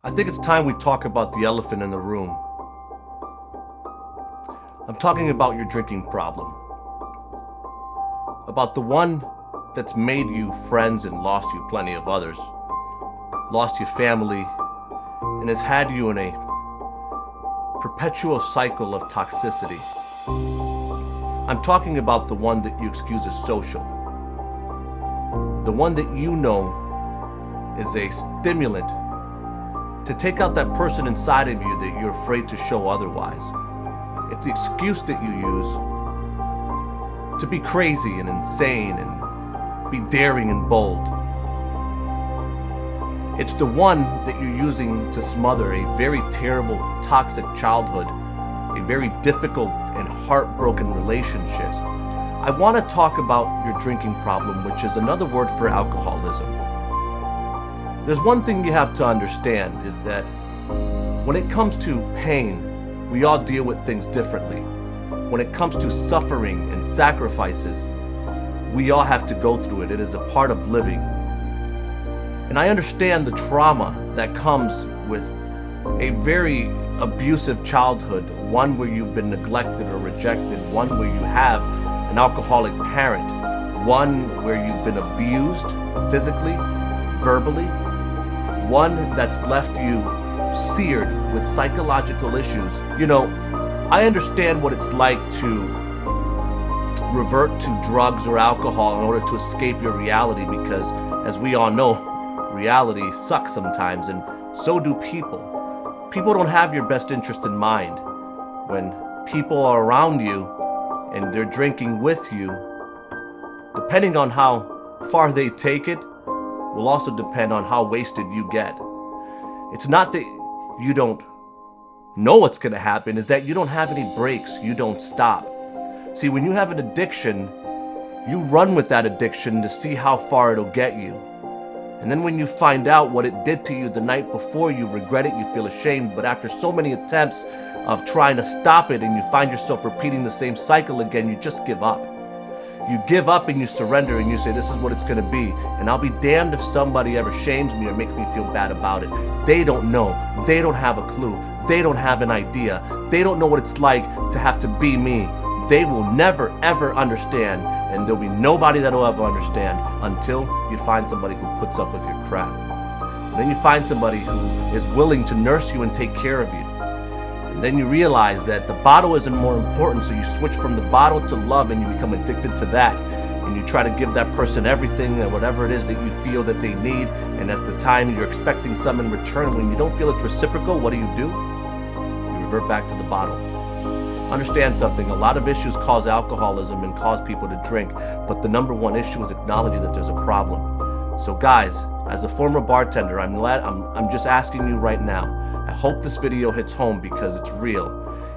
I think it's time we talk about the elephant in the room. I'm talking about your drinking problem. About the one that's made you friends and lost you plenty of others. Lost your family and has had you in a perpetual cycle of toxicity. I'm talking about the one that you excuse as social. The one that you know is a stimulant to take out that person inside of you that you're afraid to show otherwise. It's the excuse that you use to be crazy and insane and be daring and bold. It's the one that you're using to smother a very terrible, toxic childhood, a very difficult and heartbroken relationships. I want to talk about your drinking problem, which is another word for alcoholism. There's one thing you have to understand is that when it comes to pain, we all deal with things differently. When it comes to suffering and sacrifices, we all have to go through it. It is a part of living. And I understand the trauma that comes with a very abusive childhood, one where you've been neglected or rejected, one where you have an alcoholic parent, one where you've been abused physically, verbally, one that's left you seared with psychological issues. You know, I understand what it's like to revert to drugs or alcohol in order to escape your reality, because as we all know, reality sucks sometimes, and so do people. People don't have your best interest in mind. When people are around you and they're drinking with you, depending on how far they take it, will also depend on how wasted you get. It's not that you don't know what's going to happen, is that you don't have any breaks, you don't stop. See, when you have an addiction, you run with that addiction to see how far it'll get you. And then when you find out what it did to you the night before, you regret it, you feel ashamed. But after so many attempts of trying to stop it and you find yourself repeating the same cycle again, you just give up. You give up and you surrender and you say, this is what it's going to be. And I'll be damned if somebody ever shames me or makes me feel bad about it. They don't know. They don't have a clue. They don't have an idea. They don't know what it's like to have to be me. They will never, ever understand. And there'll be nobody that will ever understand until you find somebody who puts up with your crap. And then you find somebody who is willing to nurse you and take care of you. And then you realize that the bottle isn't more important, so you switch from the bottle to love and you become addicted to that. And you try to give that person everything and whatever it is that you feel that they need, and at the time you're expecting some in return. When you don't feel it's reciprocal, what do? You revert back to the bottle. Understand something, a lot of issues cause alcoholism and cause people to drink, but the number one issue is acknowledging that there's a problem. So guys, as a former bartender, I'm just asking you right now, I hope this video hits home because it's real.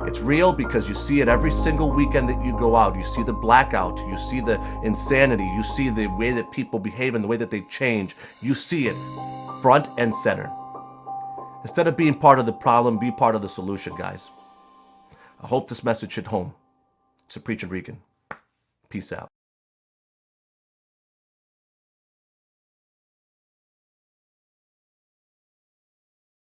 It's real because you see it every single weekend that you go out. You see the blackout, you see the insanity, you see the way that people behave and the way that they change. You see it front and center. Instead of being part of the problem, be part of the solution, guys. I hope this message hit home. It's a Preacher Regan. Peace out.